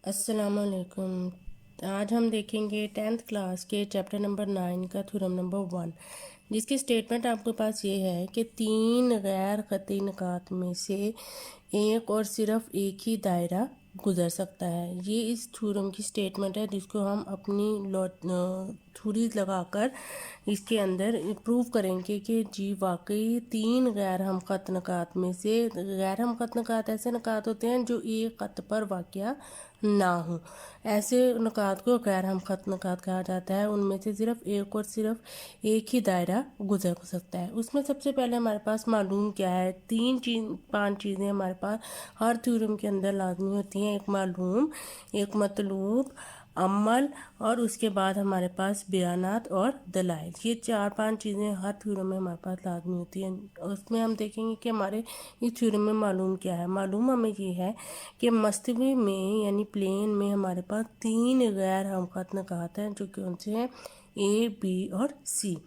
अस्सलाम वालेकुम। आज हम देखेंगे 10th क्लास के चैप्टर नंबर 9 का थ्योरम नंबर 1, जिसकी स्टेटमेंट आपके पास ये है कि 3 गैर खती निकात में से एक और सिर्फ एक ही दायरा गुजर सकता है। ये इस थ्योरम की स्टेटमेंट है, जिसको हम अपनी थ्योरीज लगाकर इसके अंदर प्रूव करेंगे कि जी वाकई 3 गैर हम खत निकात में से, गैर हम खत निकात ऐसे निकात होते हैं जो एक खत पर वाक़या ना हो, ऐसे निकात को गैर हम खत निकात कहा जाता है। उनमें से सिर्फ एक और सिर्फ एक ही दायरा गुजर सकता है। उसमें सबसे पहले हमारे पास मालूम क्या है, 5 चीज़ें हमारे पास हर थ्योरम के अंदर लाजमी होती हैं। एक मालूम, एक मतलूब, अमल और उसके बाद हमारे पास बयानात और दलाइल। ये 4-5 चीज़ें हर थ्योरम में हमारे पास लाजमी होती हैं। उसमें हम देखेंगे कि हमारे इस थ्योरम में मालूम क्या है। मालूम हमें ये है कि मस्तवी में यानी प्लेन में हमारे पास 3 गैर हमखत निकात हैं, जो कि उनसे हैं ए, बी और सी।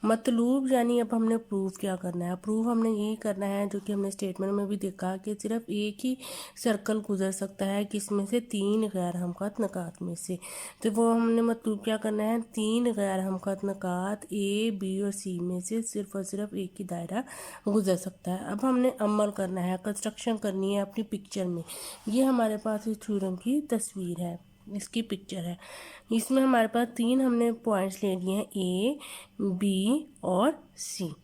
मतलूब यानी अब हमने प्रूव क्या करना है। प्रूव हमने यही करना है जो कि हमने स्टेटमेंट में भी देखा कि सिर्फ एक ही सर्कल गुजर सकता है किसमें से, 3 गैर हमखत निकात में से। तो वो हमने मतलूब क्या करना है, 3 गैर हमखत निकात ए, बी और सी में से सिर्फ और सिर्फ एक ही दायरा गुजर सकता है। अब हमने अमल करना है, कंस्ट्रक्शन करनी है अपनी पिक्चर में। ये हमारे पास इस थ्योरम की तस्वीर है, इसकी पिक्चर है। इसमें हमारे पास 3 हमने पॉइंट्स ले लिए हैं, ए, बी और सी।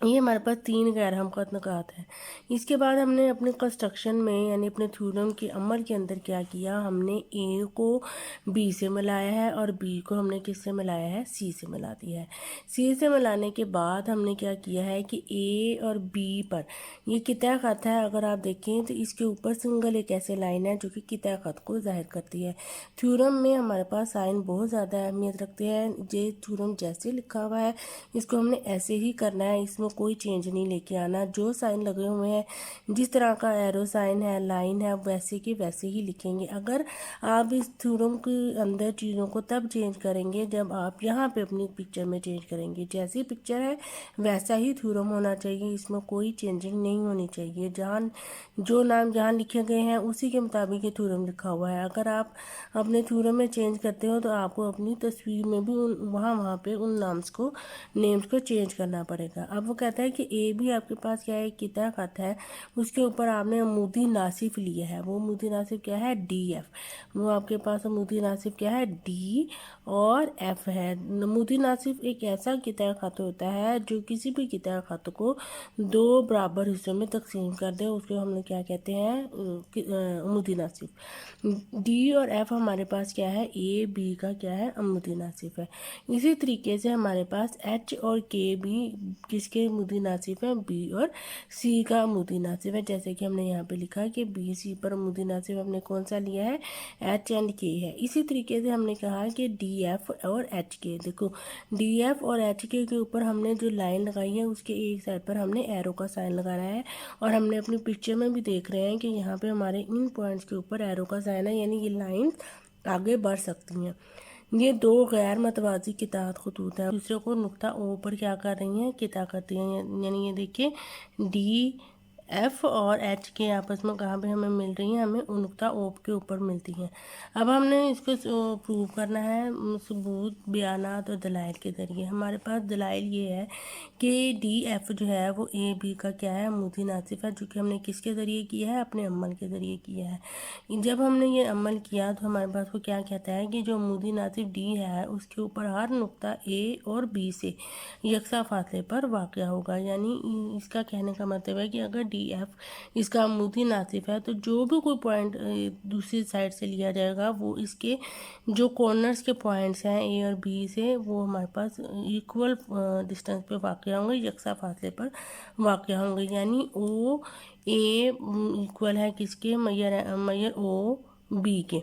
ये हमारे पास 3 गैर हमखत निकात हैं। इसके बाद हमने अपने कंस्ट्रक्शन में यानी अपने थ्योरम के अमल के अंदर क्या किया, हमने ए को बी से मिलाया है और बी को हमने किससे मिलाया है, सी से मिला दिया है। सी से मिलाने के बाद हमने क्या किया है कि ए और बी पर ये कितने खत है, अगर आप देखें तो इसके ऊपर सिंगल एक ऐसे लाइन है जो कि कितने खत को जाहिर करती है। थ्योरम में हमारे पास साइन बहुत ज़्यादा अहमियत रखते हैं। ये थ्योरम जैसे लिखा हुआ है इसको हमने ऐसे ही करना है, इसमें कोई चेंज नहीं लेके आना। जो साइन लगे हुए हैं, जिस तरह का एरो साइन है, लाइन है, वैसे की वैसे ही लिखेंगे। अगर आप इस थ्योरम के अंदर चीज़ों को तब चेंज करेंगे जब आप यहाँ पे अपनी पिक्चर में चेंज करेंगे। जैसी पिक्चर है वैसा ही थ्योरम होना चाहिए, इसमें कोई चेंजिंग नहीं होनी चाहिए। जहाँ जो नाम जहाँ लिखे गए हैं उसी के मुताबिक ये थ्योरम लिखा हुआ है। अगर आप अपने थ्योरम में चेंज करते हो तो आपको अपनी तस्वीर में भी वहाँ पे उन नेम्स को चेंज करना पड़ेगा। अब वो कहता है कि ए भी आपके पास क्या है, कितना खत है, उसके ऊपर आपने अमूदी नासिफ लिया है। वो अमूदी नासिफ क्या है, डी एफ। वो आपके पास अमूदी नासिफ क्या है, डी और एफ है। अमूदी नासिफ एक ऐसा कितना खत होता है जो किसी भी कितना खत को 2 बराबर हिस्सों में तकसीम कर दे, उसको हमने क्या कहते हैं, अमूदी नासिफ। डी और एफ हमारे पास क्या है, ए बी का क्या है, अमूदी नासिफ है। इसी तरीके से हमारे पास एच और के भी किसके मुदी नासिफ है, बी और सी का मुदी नासिफ है। जैसे कि हमने यहाँ पे लिखा है कि बी सी पर मुदी नासिफ हमने कौन सा लिया है, एच एंड के है। इसी तरीके से हमने कहा कि डी एफ और एच के, देखो डी एफ और एच के ऊपर हमने जो लाइन लगाई है उसके एक साइड पर हमने एरो का साइन लगाना है। और हमने अपनी पिक्चर में भी देख रहे हैं कि यहाँ पे हमारे इन पॉइंट्स के ऊपर एरो का साइन है, यानी ये लाइन आगे बढ़ सकती हैं। ये 2 गैर मतवाजी कितात खतूत हैं, दूसरे को नुक्ता ओ पर क्या कर रही हैं, किता करती हैं। यानी ये देखिए डी एफ और एच के आपस में कहाँ पे हमें मिल रही हैं, हमें नुक्ता ओ के ऊपर मिलती हैं। अब हमने इसको प्रूव करना है सबूत, बयानात और दलाइल के ज़रिए। हमारे पास दलाइल ये है कि डी एफ जो है वो ए बी का क्या है, अमूदी नासिफ है, जो कि हमने किसके ज़रिए किया है, अपने अमल के ज़रिए किया है। जब हमने ये अमल किया तो हमारे पास को क्या कहता है कि जो अमूदी नासिफ डी है उसके ऊपर हर नुक्ता ए और बी से यकसा फासले पर वाक़ होगा। यानी इसका कहने का मतलब है कि अगर डी एफ इसका अमूदी नासिफ है तो जो भी कोई पॉइंट दूसरी साइड से लिया जाएगा वो इसके जो कॉर्नर्स के पॉइंट्स हैं ए और बी से, वो हमारे पास इक्वल डिस्टेंस पे वाक़ होंगे, यकसा फासले पर वाक़ होंगे। यानी ओ ए इक्वल है किसके, मैयर ओ बी के।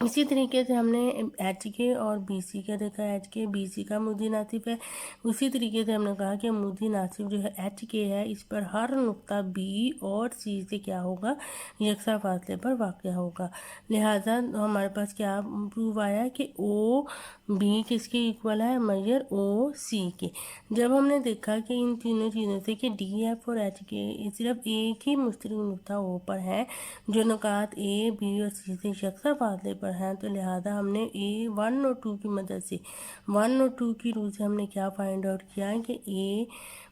इसी तरीके से हमने एच के और बी सी का देखा, एच के बी सी का मुद्दी नासिब है। उसी तरीके से हमने कहा कि मुद्दी नासिब जो है एच के है, इस पर हर नुक्ता बी और सी से क्या होगा, यकसा फासले पर वाक़या होगा। लिहाजा हमारे पास क्या प्रूव आया कि ओ बी किसके इक्वल है, मैयर ओ सी के। जब हमने देखा कि इन तीनों चीज़ों से कि डी एफ और एच के सिर्फ एक ही मुश्तरक नुक्ता ओ पर है जो नुकात ए बी और सी से यकसा फासले पर हैं, तो लिहाजा हमने ए 1 और 2 की मदद से 1 और 2 की रूल से हमने क्या फाइंड आउट किया कि ए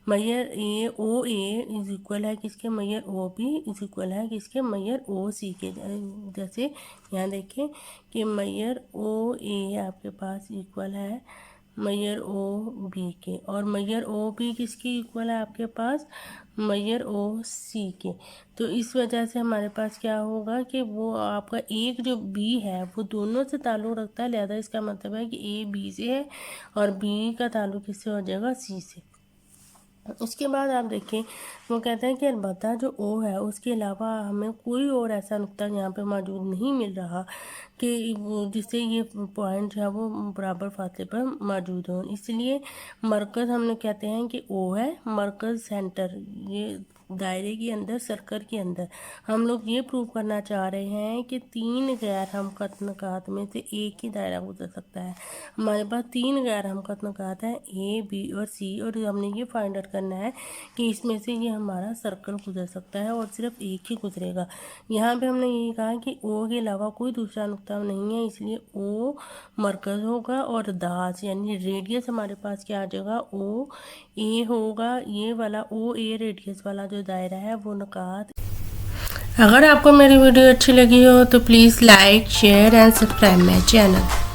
मैयर ए ओ ए इज इक्वल है किसके, Maihar O B is equal है किसके, मैयर ओ सी के। जैसे यहाँ देखें कि मैयर ओ ए आपके पास इक्वल है मैयर ओ बी के, और मैयर ओ बी किसकी इक्वल है आपके पास, मैयर ओ सी के। तो इस वजह से हमारे पास क्या होगा कि वो आपका एक जो बी है वो दोनों से ताल्लुक़ रखता है, लिहाजा इसका मतलब है कि ए बी से है और बी का ताल्लुक़ किससे हो जाएगा, सी से। उसके बाद आप देखें वो कहता है कि अलबत्ता जो ओ है उसके अलावा हमें कोई और ऐसा नुक्ता यहाँ पे मौजूद नहीं मिल रहा कि जिससे ये पॉइंट जो है वो बराबर फासले पर मौजूद हो। इसलिए मरकज़ हम लोग कहते हैं कि ओ है, मरकज़ सेंटर, ये दायरे के अंदर, सर्कल के अंदर हम लोग ये प्रूव करना चाह रहे हैं कि 3 गैर हमकत नुकात में से एक ही दायरा गुजर सकता है। हमारे पास 3 गैर हमकत नुकात हैं, ए बी और सी, और हमने ये फाइंड आउट करना है कि इसमें से ये हमारा सर्कल गुजर सकता है और सिर्फ एक ही गुजरेगा। यहाँ पे हमने यही कहा कि ओ के अलावा कोई दूसरा नुक्ता नहीं है, इसलिए ओ मरकज़ होगा और दास यानी रेडियस हमारे पास क्या आ जाएगा, ओ ए होगा। ये वाला ओ ए रेडियस वाला जो दायरा है वो नुकात। अगर आपको मेरी वीडियो अच्छी लगी हो तो please like, share and subscribe my channel.